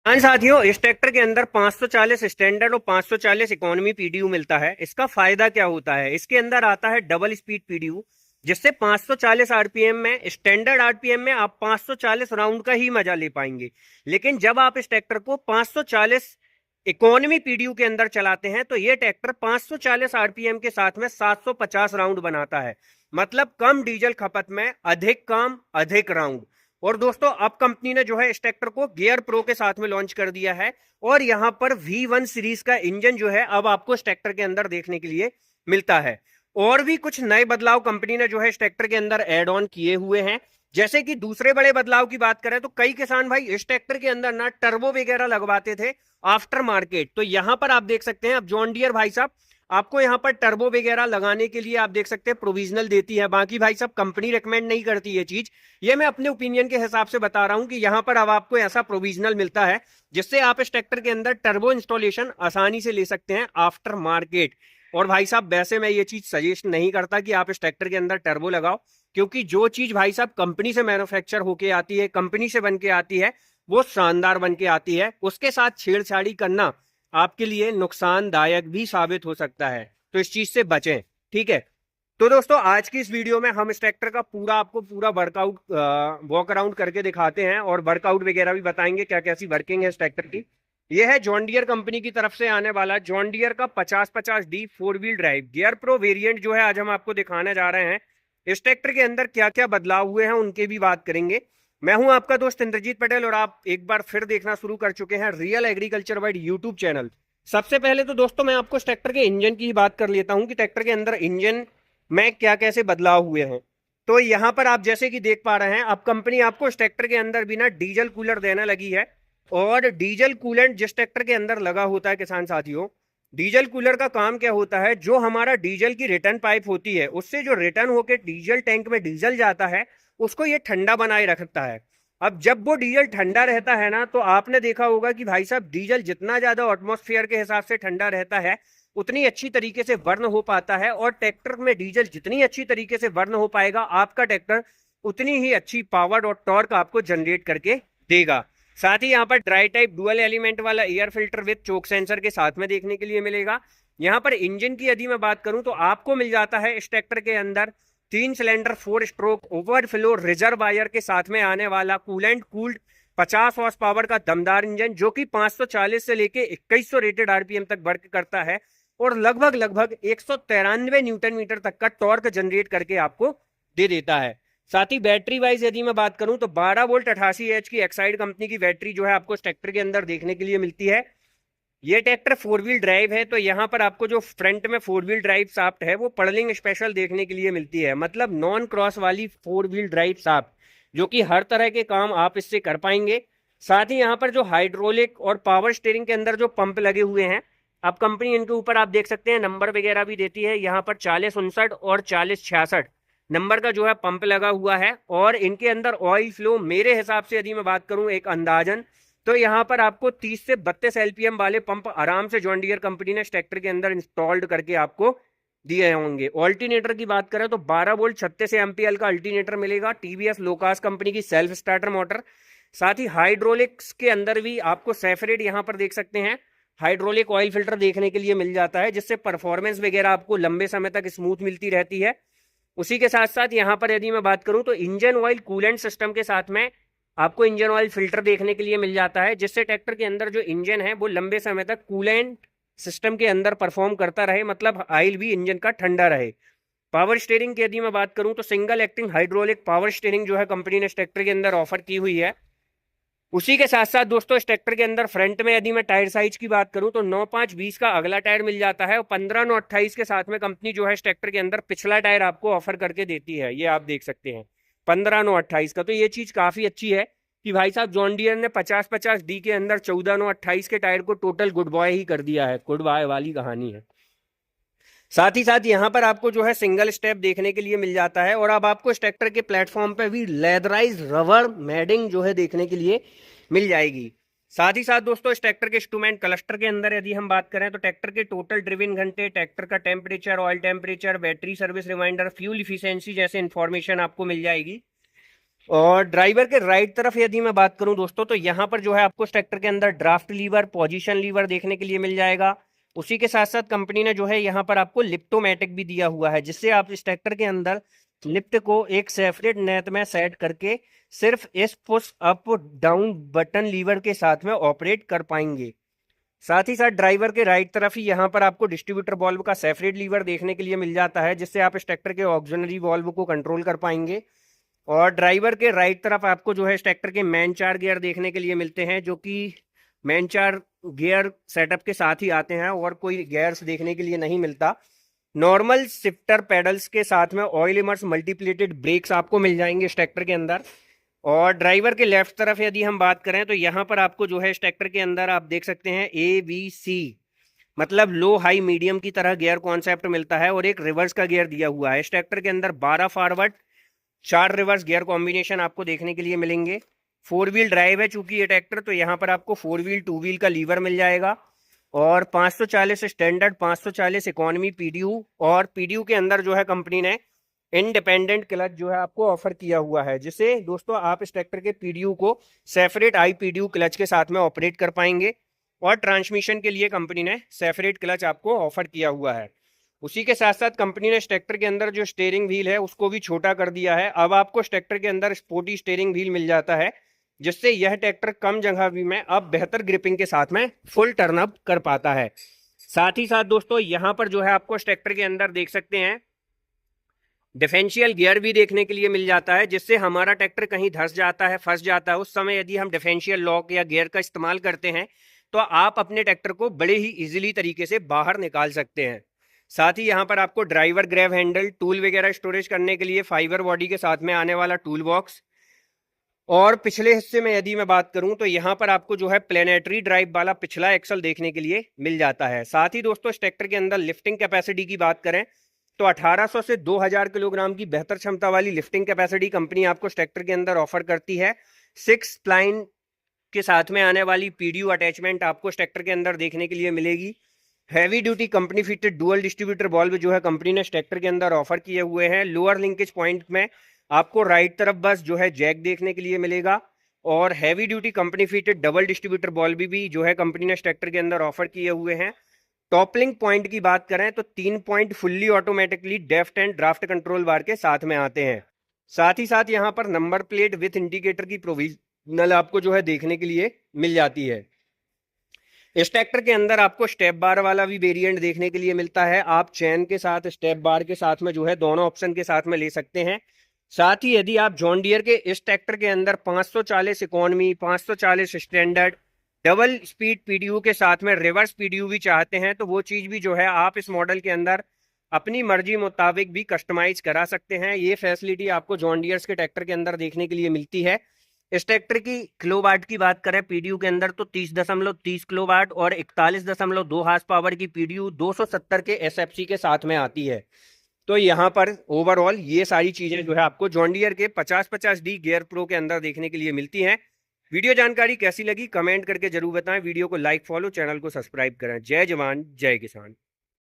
हाँ साथियों, इस ट्रैक्टर के अंदर 540 स्टैंडर्ड और 540 इकोनॉमी पीडीयू मिलता है। इसका फायदा क्या होता है? इसके अंदर आता है डबल स्पीड पीडीयू, जिससे 540 आरपीएम में, स्टैंडर्ड आरपीएम में आप 540 राउंड का ही मजा ले पाएंगे। लेकिन जब आप इस ट्रैक्टर को 540 इकोनॉमी पीडीयू के अंदर चलाते हैं तो ये ट्रैक्टर 540 आरपीएम के साथ में 750 राउंड बनाता है। मतलब कम डीजल खपत में अधिक काम अधिक राउंड। और दोस्तों, अब कंपनी ने जो है इस ट्रैक्टर को गियर प्रो के साथ में लॉन्च कर दिया है। और यहां पर V1 सीरीज का इंजन जो है अब आपको इस ट्रैक्टर के अंदर देखने के लिए मिलता है। और भी कुछ नए बदलाव कंपनी ने जो है इस ट्रैक्टर के अंदर एड ऑन किए हुए हैं। जैसे कि दूसरे बड़े बदलाव की बात करें तो कई किसान भाई इस ट्रैक्टर के अंदर ना टर्बो वगैरह लगवाते थे आफ्टर मार्केट। तो यहां पर आप देख सकते हैं अब जॉन डियर भाई साहब आपको यहां पर टर्बो वगैरह लगाने के लिए आप देख सकते हैं प्रोविजनल देती है। बाकी भाई साहब कंपनी रेकमेंड नहीं करती ये चीज, ये मैं अपने ओपिनियन के हिसाब से बता रहा हूं कि यहां पर अब आपको ऐसा प्रोविजनल मिलता है जिससे आप इस ट्रैक्टर के अंदर टर्बो इंस्टॉलेशन आसानी से ले सकते हैं आफ्टर मार्केट। और भाई साहब वैसे मैं ये चीज सजेस्ट नहीं करता कि आप इस ट्रैक्टर के अंदर टर्बो लगाओ, क्योंकि जो चीज भाई साहब कंपनी से मैन्युफैक्चर होके आती है, कंपनी से बन के आती है, वो शानदार बन के आती है। उसके साथ छेड़छाड़ी करना आपके लिए नुकसानदायक भी साबित हो सकता है, तो इस चीज से बचें। ठीक है। तो दोस्तों, आज की इस वीडियो में हम इस ट्रैक्टर का आपको पूरा वर्कआउट वॉक अराउंड करके दिखाते हैं और वर्कआउट वगैरह भी बताएंगे क्या कैसी वर्किंग है इस ट्रैक्टर की। यह है जॉन डियर कंपनी की तरफ से आने वाला जॉन डियर का 5050D 4 wheel drive gear pro variant जो है आज हम आपको दिखाने जा रहे हैं। इस ट्रैक्टर के अंदर क्या क्या बदलाव हुए हैं उनके भी बात करेंगे। मैं हूं आपका दोस्त इंद्रजीत पटेल और आप एक बार फिर देखना शुरू कर चुके हैं real agriculture wide YouTube channel. सबसे पहले तो दोस्तों मैं आपको इस ट्रैक्टर के इंजन की ही बात कर लेता हूं कि ट्रैक्टर के अंदर इंजन में क्या कैसे बदलाव हुए हैं। तो यहां पर आप जैसे कि देख पा रहे हैं अब कंपनी आपको इस ट्रैक्टर के अंदर भी ना डीजल कूलर देने लगी है। और डीजल कूलेंट जिस ट्रैक्टर के अंदर लगा होता है किसान साथियों, डीजल कूलर का काम क्या होता है, जो हमारा डीजल की रिटर्न पाइप होती है उससे जो रिटर्न होकर डीजल टैंक में डीजल जाता है उसको ये ठंडा बनाए रखता है। अब जब वो डीजल ठंडा रहता है ना, तो आपने देखा होगा कि भाई साहब डीजल जितना ज्यादा एटमॉस्फेयर के हिसाब से ठंडा रहता है उतनी अच्छी तरीके से बर्न हो पाता है। और ट्रैक्टर में डीजल जितनी अच्छी तरीके से बर्न हो पाएगा आपका ट्रैक्टर उतनी ही अच्छी पावर और टॉर्क आपको जनरेट करके देगा। साथ ही यहाँ पर ड्राई टाइप डुअल एलिमेंट वाला air filter with choke sensor के साथ में देखने के लिए मिलेगा। यहाँ पर इंजन की यदि मैं बात करूं तो आपको मिल जाता है इस ट्रैक्टर के अंदर 3 सिलेंडर 4 स्ट्रोक ओवरफ्लो रिजर्वायर के साथ में आने वाला कूलेंट कूल्ड 50 हॉर्स पावर का दमदार इंजन, जो कि 540 से लेके 2100 रेटेड आरपीएम तक वर्क करता है और लगभग लगभग 193 न्यूटन मीटर तक का टॉर्क जनरेट करके आपको दे देता है। साथ ही बैटरी वाइज यदि मैं बात करूं तो 12 वोल्ट 88 एच की एक्साइड कंपनी की बैटरी जो है आपको इस ट्रैक्टर के अंदर देखने के लिए मिलती है। ये ट्रैक्टर 4 व्हील ड्राइव है, तो यहाँ पर आपको जो फ्रंट में 4 व्हील ड्राइव शाफ्ट है वो पर्लिंग स्पेशल देखने के लिए मिलती है। मतलब नॉन क्रॉस वाली 4 व्हील ड्राइव शाफ्ट, जो कि हर तरह के काम आप इससे कर पाएंगे। साथ ही यहाँ पर जो हाइड्रोलिक और पावर स्टीयरिंग के अंदर जो पंप लगे हुए हैं, अब कंपनी इनके ऊपर आप देख सकते हैं नंबर वगैरह भी देती है। यहाँ पर 4059 और 4066 नंबर का जो है पंप लगा हुआ है। और इनके अंदर ऑयल फ्लो मेरे हिसाब से यदि मैं बात करूं एक अंदाजन, तो यहाँ पर आपको 30 से 32 एलपीएम वाले पंप आराम से जॉन डियर कंपनी ने ट्रैक्टर के अंदर इंस्टॉल्ड करके आपको दिए होंगे। ऑल्टरनेटर की बात करें तो 12 वोल्ट 36 एमपीएल का अल्टरनेटर मिलेगा, टीवीएस लोकास कंपनी की सेल्फ स्टार्टर मोटर। साथ ही हाइड्रोलिक्स के अंदर भी आपको सेपरेट यहाँ पर देख सकते हैं हाइड्रोलिक ऑयल फिल्टर देखने के लिए मिल जाता है, जिससे परफॉर्मेंस वगैरह आपको लंबे समय तक स्मूथ मिलती रहती है। उसी के साथ साथ यहाँ पर यदि मैं बात करूं तो इंजन ऑयल कूलेंट सिस्टम के साथ में आपको इंजन ऑयल फिल्टर देखने के लिए मिल जाता है, जिससे ट्रैक्टर के अंदर जो इंजन है वो लंबे समय तक कूलेंट सिस्टम के अंदर परफॉर्म करता रहे, मतलब ऑयल भी इंजन का ठंडा रहे। पावर स्टीयरिंग की यदि मैं बात करूं तो single acting hydraulic power steering जो है कंपनी ने इस ट्रैक्टर के अंदर ऑफर की हुई है। उसी के साथ साथ दोस्तों इस ट्रैक्टर के अंदर फ्रंट में यदि मैं टायर साइज की बात करूं तो 9.5-20 का अगला टायर मिल जाता है और 15/9/28 के साथ में कंपनी जो है इस ट्रैक्टर के अंदर पिछला टायर आपको ऑफर करके देती है। ये आप देख सकते हैं 15/9/28 का। तो ये चीज काफी अच्छी है कि भाई साहब जॉन डियर ने 5050D के अंदर 14/9/28 के टायर को टोटल गुड बॉय ही कर दिया है। गुड बॉय वाली कहानी है। साथ ही साथ यहाँ पर आपको जो है सिंगल स्टेप देखने के लिए मिल जाता है और अब आपको इस ट्रैक्टर के प्लेटफॉर्म पे भी लेदराइज रबर मैडिंग जो है देखने के लिए मिल जाएगी। साथ ही साथ दोस्तों इस ट्रैक्टर के इंस्ट्रूमेंट क्लस्टर के अंदर यदि हम बात करें तो ट्रैक्टर के टोटल ड्रिवन घंटे, ट्रैक्टर का temperature, oil temperature, battery service reminder, fuel efficiency जैसे इंफॉर्मेशन आपको मिल जाएगी। और ड्राइवर के राइट तरफ यदि मैं बात करूं दोस्तों, तो यहाँ पर जो है आपको इस ट्रैक्टर के अंदर ड्राफ्ट लीवर, पोजीशन लीवर देखने के लिए मिल जाएगा। उसी के साथ साथ कंपनी ने जो है यहाँ पर आपको लिप्टोमेटिक भी दिया हुआ है, जिससे आप इस ट्रैक्टर के अंदर लिफ्ट को एक सेपरेट नेट में सेट करके सिर्फ इस push up down button lever के साथ में ऑपरेट कर पाएंगे। साथ ही साथ ड्राइवर के राइट तरफ ही यहाँ पर आपको डिस्ट्रीब्यूटर वॉल्व का सेपरेट लीवर देखने के लिए मिल जाता है, जिससे आप इस ट्रैक्टर के ऑक्सिलरी वॉल्व को कंट्रोल कर पाएंगे। और ड्राइवर के राइट तरफ आपको जो है इस ट्रैक्टर के मैन 4 गियर देखने के लिए मिलते हैं, जो कि मैन 4 गियर सेटअप के साथ ही आते हैं और कोई गियर्स देखने के लिए नहीं मिलता। नॉर्मल शिफ्टर पेडल्स के साथ में ऑयल इमर्स मल्टीप्लेटेड ब्रेक्स आपको मिल जाएंगे इस ट्रैक्टर के अंदर। और ड्राइवर के लेफ्ट तरफ यदि हम बात करें तो यहाँ पर आपको जो है इस ट्रैक्टर के अंदर आप देख सकते हैं ABC, मतलब लो हाई मीडियम की तरह गियर कॉन्सेप्ट मिलता है, और एक रिवर्स का गियर दिया हुआ है। इस ट्रैक्टर के अंदर 12 फॉरवर्ड 4 रिवर्स गियर कॉम्बिनेशन आपको देखने के लिए मिलेंगे। 4 व्हील ड्राइव है चूंकि ये ट्रैक्टर, तो यहाँ पर आपको 4 व्हील 2 व्हील का लीवर मिल जाएगा। और 540 स्टैंडर्ड, 540 इकोनॉमी PDU, और PDU के अंदर जो है कंपनी ने इंडिपेंडेंट क्लच जो है आपको ऑफर किया हुआ है, जिससे दोस्तों आप इस ट्रैक्टर के PDU को सेपरेट IPDU क्लच के साथ में ऑपरेट कर पाएंगे। और ट्रांसमिशन के लिए कंपनी ने सेपरेट क्लच आपको ऑफर किया हुआ है। उसी के साथ साथ कंपनी ने इस ट्रैक्टर के अंदर जो स्टीयरिंग व्हील है उसको भी छोटा कर दिया है। अब आपको इस ट्रैक्टर के अंदर स्पोर्टी स्टीयरिंग व्हील मिल जाता है, जिससे यह ट्रैक्टर कम जगह भी में अब बेहतर ग्रिपिंग के साथ में फुल टर्न अप कर पाता है। साथ ही साथ दोस्तों यहाँ पर जो है आपको इस ट्रैक्टर के अंदर देख सकते हैं डिफरेंशियल गियर भी देखने के लिए मिल जाता है, जिससे हमारा ट्रैक्टर कहीं धंस जाता है, फंस जाता है, उस समय यदि हम डिफरेंशियल लॉक या गियर का इस्तेमाल करते हैं तो आप अपने ट्रैक्टर को बड़े ही इजीली तरीके से बाहर निकाल सकते हैं। साथ ही यहाँ पर आपको ड्राइवर ग्रैब हैंडल, टूल वगैरह स्टोरेज करने के लिए फाइबर बॉडी के साथ में आने वाला टूल बॉक्स। और पिछले हिस्से में यदि मैं बात करूं तो यहाँ पर आपको जो है प्लेनेटरी ड्राइव वाला पिछला एक्सल देखने के लिए मिल जाता है। साथ ही दोस्तों इस ट्रैक्टर के अंदर लिफ्टिंग कैपेसिटी की बात करें तो 1800 से 2000 किलोग्राम की बेहतर क्षमता वाली लिफ्टिंग कैपेसिटी कंपनी आपको इस ट्रैक्टर के अंदर ऑफर करती है। 6 स्प्लाइन के साथ में आने वाली PDU अटैचमेंट आपको इस ट्रैक्टर के अंदर देखने के लिए मिलेगी। Heavy duty company fitted dual distributor valve जो है कंपनी ने इस ट्रैक्टर के अंदर ऑफर किए हुए हैं। लोअर लिंकेज पॉइंट में आपको राइट तरफ बस जो है जैक देखने के लिए मिलेगा। और heavy duty company fitted double distributor valve भी जो है कंपनी ने इस ट्रैक्टर के अंदर ऑफर किए हुए हैं। टॉपलिंग पॉइंट की बात करें तो 3 point fully automatically deft and draft control bar के साथ में आते हैं। साथ ही साथ यहाँ पर नंबर प्लेट विथ इंडिकेटर की प्रोविजनल आपको जो है देखने के लिए मिल जाती है। इस ट्रैक्टर के अंदर आपको स्टेप बार वाला भी वेरिएंट देखने के लिए मिलता है। आप चैन के साथ, स्टेप बार के साथ में जो है दोनों ऑप्शन के साथ में ले सकते हैं। साथ ही यदि आप जॉन डियर के इस ट्रैक्टर के अंदर 540 economy, 540 standard, double speed PDU के साथ में रिवर्स PDU भी चाहते हैं, तो वो चीज भी जो है आप इस मॉडल के अंदर अपनी मर्जी मुताबिक भी कस्टमाइज करा सकते हैं। ये फैसिलिटी आपको जॉन डियर्स के ट्रैक्टर के अंदर देखने के लिए मिलती है। इस ट्रैक्टर की किलोवाट की बात करें PDU के अंदर तो 30.30 किलोवाट और 41.2 हार्स पावर की PDU 270 के SFC के साथ में आती है। तो यहाँ पर ओवरऑल ये सारी चीजें जो है आपको जॉन डियर के 5050D गियर प्रो के अंदर देखने के लिए मिलती हैं। वीडियो जानकारी कैसी लगी कमेंट करके जरूर बताएं। वीडियो को लाइक, फॉलो, चैनल को सब्सक्राइब करें। जय जवान जय किसान।